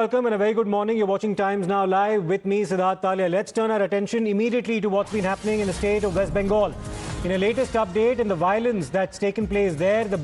Welcome and a very good morning. You're watching Times Now Live with me, Siddharth Talia. Let's turn our attention immediately to what's been happening in the state of West Bengal. In a latest update in the violence that's taken place there, in fact,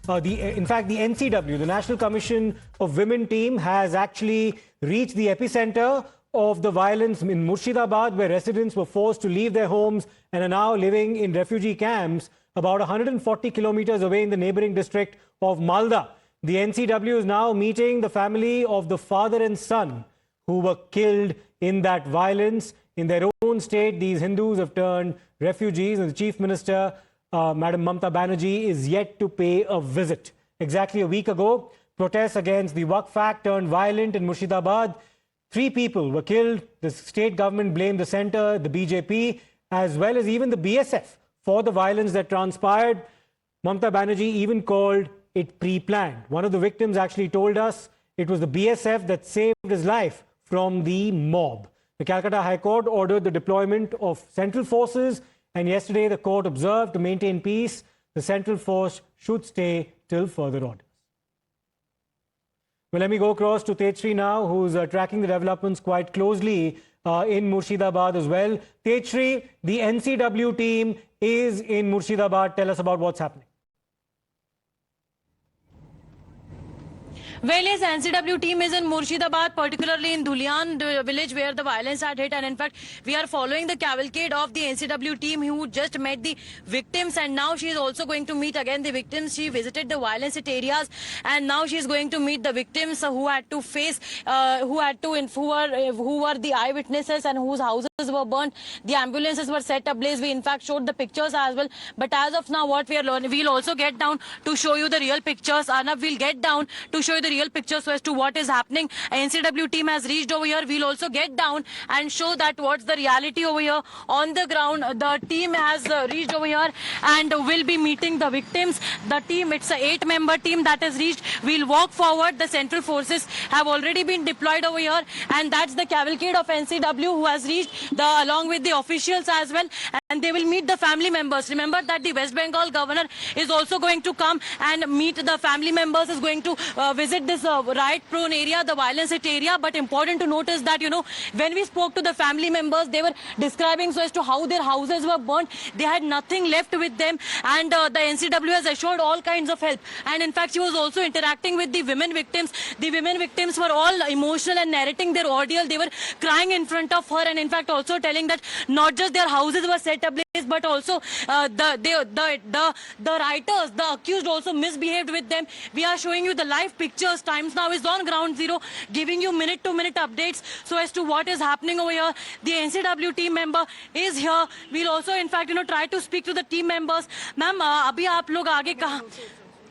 the NCW, the National Commission of Women team, has actually reached the epicenter of the violence in Murshidabad, where residents were forced to leave their homes and are now living in refugee camps about 140 kilometers away in the neighboring district of Malda. The NCW is now meeting the family of the father and son who were killed in that violence. In their own state, these Hindus have turned refugees, and the Chief Minister, Madam Mamata Banerjee, is yet to pay a visit. Exactly a week ago, protests against the Waqf Act turned violent in Murshidabad. 3 people were killed. The state government blamed the centre, the BJP, as well as even the BSF for the violence that transpired. Mamata Banerjee even called it pre-planned. One of the victims actually told us it was the BSF that saved his life from the mob. The Calcutta High Court ordered the deployment of central forces, and yesterday the court observed to maintain peace, the central force should stay till further orders. Well, let me go across to Tejshri now, who's tracking the developments quite closely in Murshidabad as well. Tejshri, the NCW team is in Murshidabad. Tell us about what's happening. Well, yes, NCW team is in Murshidabad, particularly in Dhulian village where the violence had hit. And in fact, we are following the cavalcade of the NCW team who just met the victims. And now she is also going to meet again the victims. She visited the violence hit areas. And now she is going to meet the victims who had to face, who were the eyewitnesses and whose houses were burnt. The ambulances were set ablaze. We in fact showed the pictures as well. But as of now, what we are learning, we'll also get down to show you the real pictures. Arnab will get down to show you the real pictures as to what is happening. NCW team has reached over here. We'll also get down and show that what's the reality over here on the ground. The team has reached over here and will be meeting the victims. The team, it's a 8-member team that has reached. We'll walk forward. The central forces have already been deployed over here, and that's the cavalcade of NCW who has reached along with the officials as well, and they will meet the family members. Remember that the West Bengal governor is also going to come and meet the family members, is going to visit this riot-prone area, the violence-hit area. But important to notice that, you know, when we spoke to the family members, they were describing so as to how their houses were burnt. They had nothing left with them, and the NCW has assured all kinds of help. And in fact, she was also interacting with the women victims. The women victims were all emotional and narrating their ordeal. They were crying in front of her, and in fact also telling that not just their houses were set ablaze, but also the writers, the accused, also misbehaved with them. We are showing you the live pictures. Times Now is on ground zero, giving you minute-to-minute updates so as to what is happening over here. The NCW team member is here. We'll also, in fact, try to speak to the team members. Ma'am, अभी आप लोग आगे कहाँ?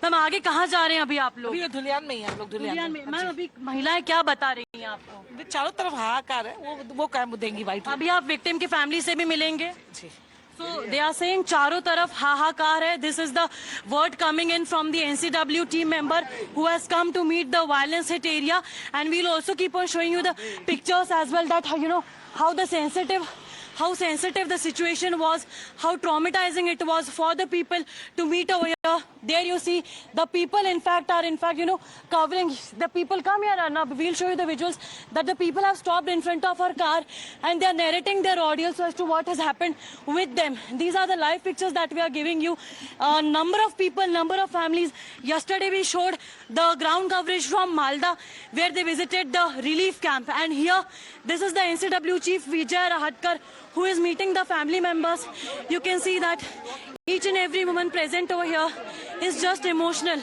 Ma'am आगे कहाँ जा रहे हैं अभी आप लोग? अभी धुलियान में ही हैं हम लोग। धुलियान में। मैम अभी महिलाएं क्या बता रही हैं आपको? चारों तरफ हाहाकार है, वो क्या देंगी वाइट। अभी आप विक्टिम की फैमिली से भी मिलेंगे? जी। So they are saying चारों तरफ हाहाकार है. This is the word coming in from the NCW team member who has come to meet the violence hit area, and we'll also keep on showing you the pictures as well, that how sensitive the situation was, how traumatizing it was for the people to meet over here. There you see the people are covering. The people, come here, Arnab, we'll show you the visuals, that the people have stopped in front of our car and they are narrating their audio as to what has happened with them. These are the live pictures that we are giving you. Number of people, number of families. Yesterday we showed the ground coverage from Malda, where they visited the relief camp, and here this is the NCW chief Vijay Rahatkar, who is meeting the family members. You can see that each and every woman present over here is just emotional.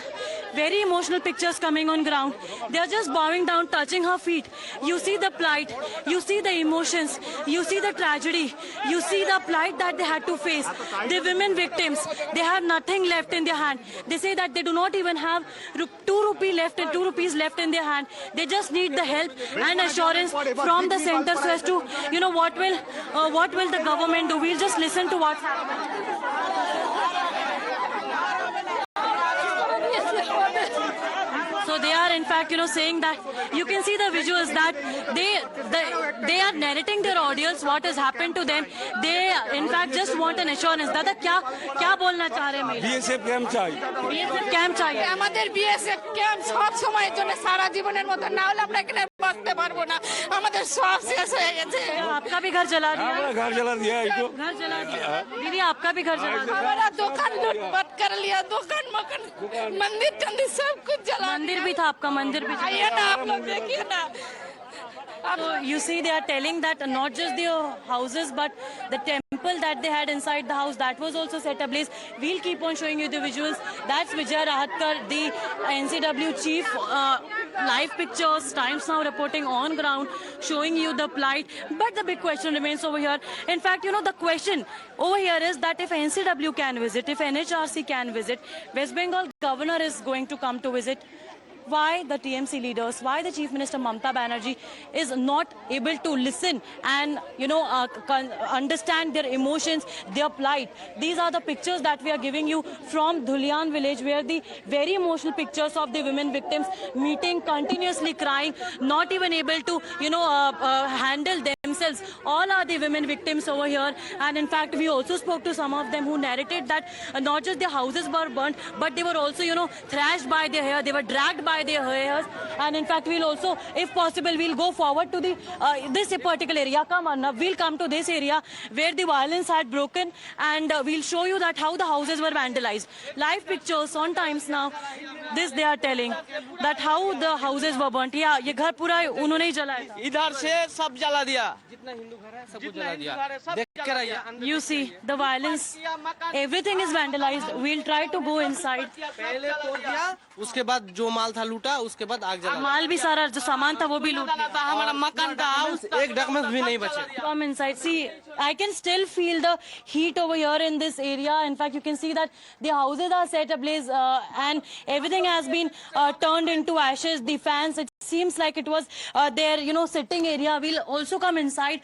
Very emotional pictures coming on ground. They are just bowing down, touching her feet. You see the plight, you see the emotions, you see the tragedy, you see the plight that they had to face. The women victims, they have nothing left in their hand. They say that they do not even have 2 rupees left in their hand. They just need the help and assurance from the center so as to, what will the government do. We'll just listen to what's happening. So they are in fact, saying that you can see the visuals that they are narrating their audience what has happened to them. They, in fact, just want an assurance. Dada, क्या बोलना चाह रहे हैं महिला? BSF camp চাই। BSF camp चाहिए। আমাদের BSF camp সব সময়ের জন্য সারা জীবনের মতো না হলে আমরা এখানে বাঁচতে পারবো না আমাদের সব শেষ হয়ে গেছে आपका भी घर जला दिया? हमारा घर जला दिया है तो घर जला दिया। दीदी आपका भी घर जला दिया? हमारा दुकान लूटपाट कर लिया दुकान मकान मंदिर टंदिर सब कुछ जला मंदिर भी था आपका? मंदिर भी जला? आइए ना आप लोग देखिए ना So you see, they are telling that not just their houses, but the temple that they had inside the house, that was also set ablaze. We'll keep on showing you the visuals. That's Vijay Rahatkar, the NCW chief. Live pictures, Times Now reporting on ground, showing you the plight. But the big question remains over here. In fact, the question over here is that if NCW can visit, if NHRC can visit, West Bengal governor is going to come to visit, why the TMC leaders, why the Chief Minister Mamata Banerjee is not able to listen and, understand their emotions, their plight. These are the pictures that we are giving you from Dhulian village, where the very emotional pictures of the women victims meeting, continuously crying, not even able to, handle themselves. All are the women victims over here. And in fact, we also spoke to some of them who narrated that not just their houses were burnt, but they were also, thrashed by their hair. They were dragged by their hairs. And in fact, we'll also, if possible, we'll go forward to the this particular area. Come on, we'll come to this area where the violence had broken, and we'll show you that how the houses were vandalized. Live pictures on Times Now. This they are telling that how the houses were burnt. Yeah, ये घर पूरा उन्होंने ही जलाया था. इधर से सब जला दिया जितना हिंदू घर है सब कुछ जला दिया देख कर आइए You see the violence, everything is vandalized. We'll try to go inside. पहले तोड़ दिया उसके बाद जो माल था लूटा उसके बाद आग जला माल भी सारा जो सामान था वो भी लूट लिया. था हमारा मकान का हाउस एक डगमग भी नहीं बचे Come inside. See, I can still feel the heat over here in this area. In fact, you can see that the houses are set ablaze and everything has been turned into ashes. The fans, it seems like it was their, sitting area. We'll also come inside.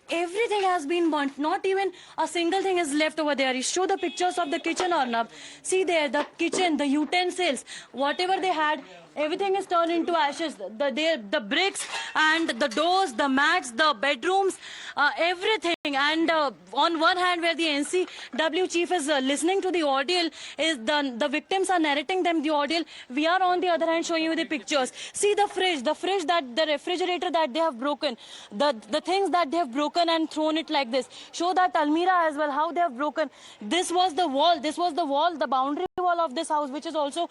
Everything has been burnt. Not even a single thing is left over there. You show the pictures of the kitchen, Arnab. See there, the kitchen, the utensils, whatever they had, everything is turned into ashes. The bricks and the doors, the mats, the bedrooms, everything. And on one hand, where the NCW chief is listening to the audio, is the victims are narrating them the audio. We are on the other hand showing you the pictures. See the fridge that the refrigerator that they have broken, the things that they have broken and thrown it like this. Show that Almira as well, how they have broken. This was the wall, the boundary wall of this house, which is also,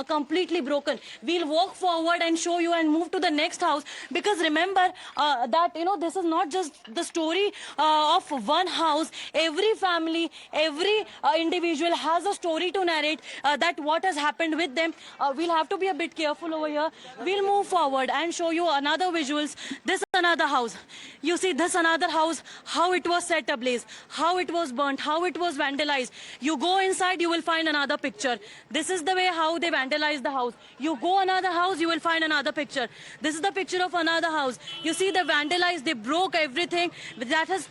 completely broken. We'll walk forward and show you and move to the next house, because remember that, this is not just the story of one house. Every family, every individual has a story to narrate that what has happened with them. We'll have to be a bit careful over here. We'll move forward and show you another visuals. This is another house. You see this another house, how it was set ablaze, how it was burnt, how it was vandalized. You go inside, you will find another picture. This is the way how they vandalized the house. You go another house, you will find another picture. This is the picture of another house. You see they vandalized, they broke everything. That has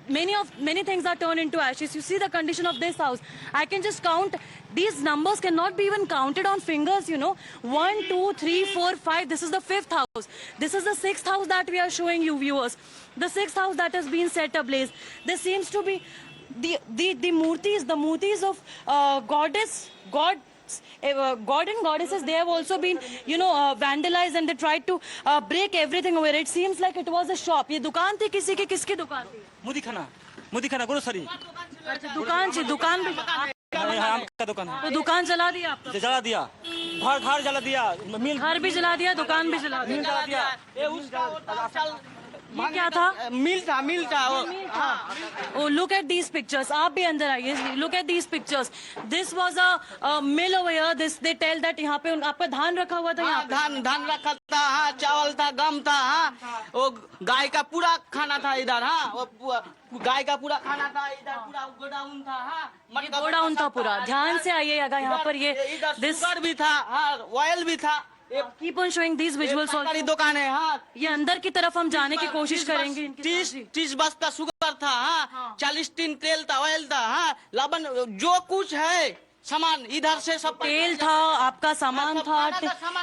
many things are turned into ashes. You see the condition of this house. I can just count. These numbers cannot be even counted on fingers, 1, 2, 3, 4, 5. This is the 5th house. This is the 6th house that we are showing you, viewers. The 6th house that has been set ablaze. There seems to be the murtis of God and goddesses. They have also been, vandalized, and they tried to break everything over. It seems like it was a shop. ये दुकान थी किसी की, किसकी दुकान थी? मुदी खाना ग्रोसरी अच्छा, दुकान भी का दुकान है तो दुकान जला दिया आपका? जला दिया घर जला दिया मिल घर भी जला दिया, दुकान भी जला दिया. ये क्या था? मिल था Oh, look at these pictures. आप भी अंदर आइए. Look at these pictures. This was a mill over here. They tell that यहाँ पे आपका धान रखा हुआ था. यहाँ पे धान रखा था हाँ चावल था गम था हाँ वो गाय का पूरा खाना था इधर हाँ गाय का पूरा खाना था इधर पूरा गोडाउन था हाँ गोडाउन था पूरा. ध्यान से आइएगा यहाँ पर. ये this भी था हाँ ऑयल भी था. Keep on showing these visuals. सारी दुकान है हाँ ये अंदर की तरफ हम जाने की कोशिश करेंगे. 30 बस्ता शुगर था हाँ 40 टिन तेल था ऑयल था हाँ लबन जो कुछ है सामान इधर से सब तेल था, आपका सामान था.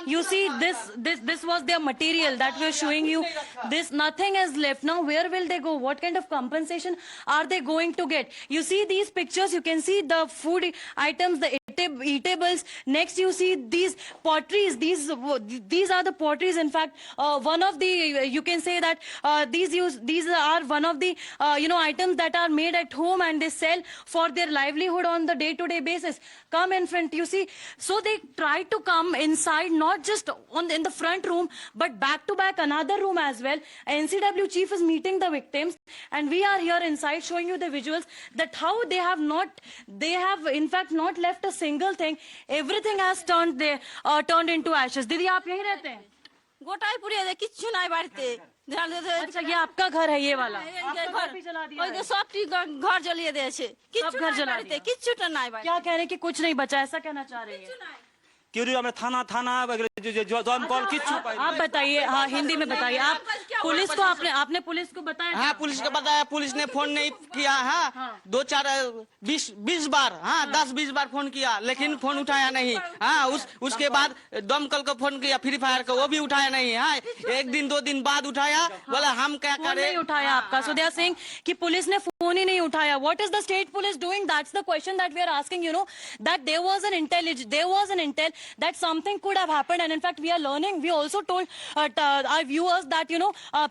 You see, this was their material that we are showing you. This nothing is left. Now, where will they go? What kind of compensation are they going to get? You see these pictures. You can see the food items, the eatables. Next, you see these potteries. These are the potteries. In fact, one of the you can say that these are one of the items that are made at home and they sell for their livelihood on the day-to-day basis. Come in front, you see. So they try to come inside, not just in the front room, but back to back another room as well. NCW chief is meeting the victims, and we are here inside showing you the visuals that how they have in fact not left a single thing. Everything has turned into ashes. Didi, आप यहीं रहते हैं? গোটাই পুড়িয়ে দেয়, কিচ্ছু নাই বাড়িতে। अच्छा, ये आपका घर है, ये वाला? সবটি ঘর জ্বলিয়ে দিয়েছে, কিচ্ছু घर নাই जला বাড়িতে, दिया। কিচ্ছুটা নাই বাড়িতে। क्या कह रहे हैं कि कुछ नहीं बचा, ऐसा कहना चाह रही है? क्यों हमें थाना दमकल किच्छु पाई आप बताइए, हाँ हिंदी में बताइए। आप पुलिस को आपने पुलिस को बताया? हाँ, पुलिस को बताया। पुलिस ने फोन नहीं किया। हाँ, 20 बार, हाँ 10-20 बार फोन किया, लेकिन फोन उठाया नहीं। हाँ, उसके बाद दमकल को फोन किया, फ्री फायर को, वो भी उठाया नहीं। हाँ, 1 दिन 2 दिन बाद उठाया, बोला हम क्या फोन करें। नहीं उठाया आपका। So they are saying कि पुलिस ने फोन ही नहीं उठाया. What is the state police doing? That's the question that we are asking. You know that there was an intel that something could have happened, and in fact we are learning. We also told our viewers that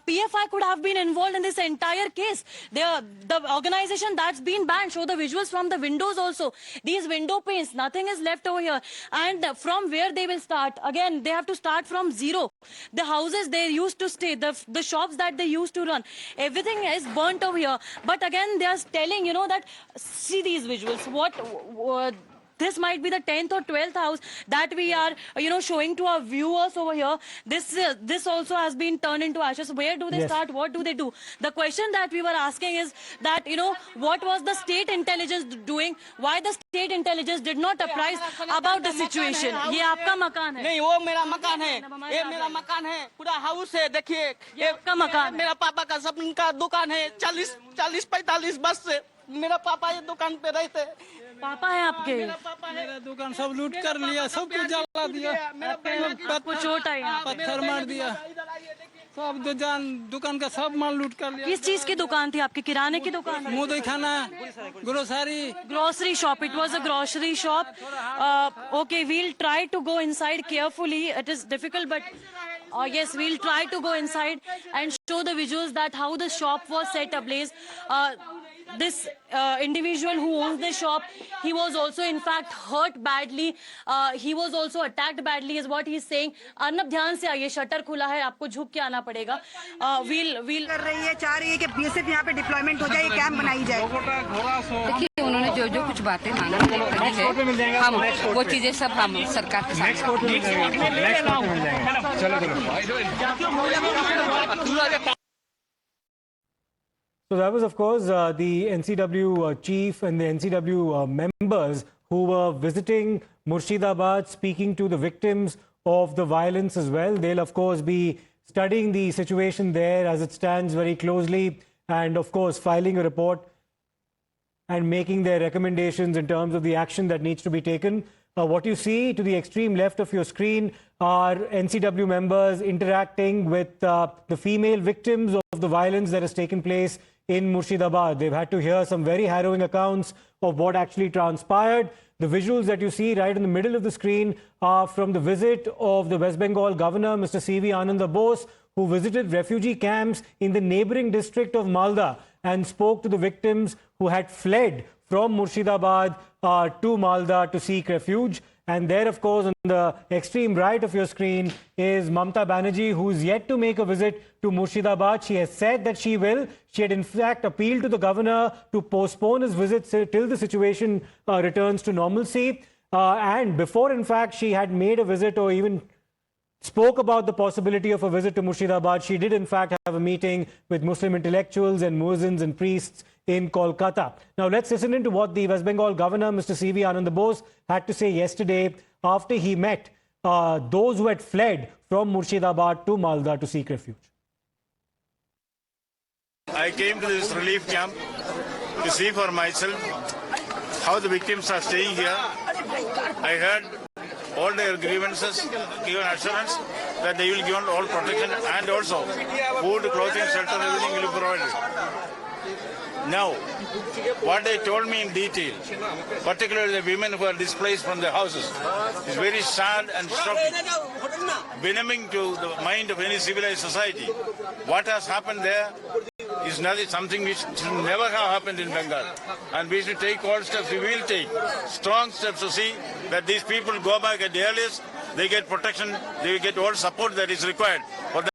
PFI could have been involved in this entire case. The organization that's been banned. Show the visuals from the windows also. These window panes, nothing is left over here. And from where they will start? Again, they have to start from zero. The houses they used to stay, the shops that they used to run, everything is burnt over here. But again, they are telling, that see these visuals. This might be the 10th or 12th house that we are, showing to our viewers over here. This also has been turned into ashes. Where do they Yes. start? What do they do? The question that we were asking is that, what was the state intelligence doing? Why the state intelligence did not apprise about the situation? ये आपका मकान है? नहीं, वो मेरा मकान है। ये मेरा मकान है, पूरा हाउस है। देखिए, ये आपका मकान है? मेरा पापा का सपन का दुकान है। 40-45 वर्ष से मेरा पापा ये दुकान पे रहते। पापा है आपके? मेरा दुकान सब लूट कर लिया, सब कुछ जला दिया, आपको चोट आई? पत्थर मार दिया, सब दुकान का सब माल लूट कर लिया। किस चीज की दुकान थी आपकी? किराने की दुकान? मुंह खाना, Grocery shop. It was a grocery shop. Okay, we'll try to go inside carefully. It is difficult, but yes, we'll try to go inside and show the visuals that how the shop was set ablaze. This individual who owns the shop, he was also in fact hurt badly. He was also attacked badly is what he's saying. Arnab ध्यान से आइए, shutter खुला है, आपको झुक के आना पड़ेगा. We'll कर रही है, चाह रही है कि बीएसएफ यहाँ पे डिप्लॉयमेंट हो जाए, कैंप बनाई जाए। देखिए, उन्होंने जो कुछ बातें मांगी है, हम वो चीजें सब हम सरकार के साथ। So that was, of course, the NCW chief and the NCW members who were visiting Murshidabad, speaking to the victims of the violence as well. They'll, of course, be studying the situation there as it stands very closely and, of course, filing a report and making their recommendations in terms of the action that needs to be taken. What you see to the extreme left of your screen are NCW members interacting with the female victims of the violence that has taken place in Murshidabad. They've had to hear some very harrowing accounts of what actually transpired. The visuals that you see right in the middle of the screen are from the visit of the West Bengal governor, Mr. C.V. Ananda Bose, who visited refugee camps in the neighboring district of Malda and spoke to the victims who had fled from Murshidabad to Malda to seek refuge. And there, of course, on the extreme right of your screen is Mamata Banerjee, who is yet to make a visit to Murshidabad. She has said that she will. She had, in fact, appealed to the governor to postpone his visit till the situation returns to normalcy. And before, in fact, she had made a visit or even spoke about the possibility of a visit to Murshidabad. She did, in fact, have a meeting with Muslim intellectuals and muezzins and priests in Kolkata. Now, let's listen into what the West Bengal governor, Mr. C.V. Ananda Bose, had to say yesterday after he met those who had fled from Murshidabad to Malda to seek refuge. I came to this relief camp to see for myself how the victims are staying here I heard all their grievances, given assurance that they will give all protection and also food, clothing, shelter, everything will be provided. Now, what they told me in detail, particularly the women who are displaced from their houses, is very sad and shocking, benumbing to the mind of any civilized society. What has happened there is nothing, something which should never have happened in Bengal. And we should take all steps, we will take strong steps to see that these people go back at the earliest, they get protection, they get all support that is required for them.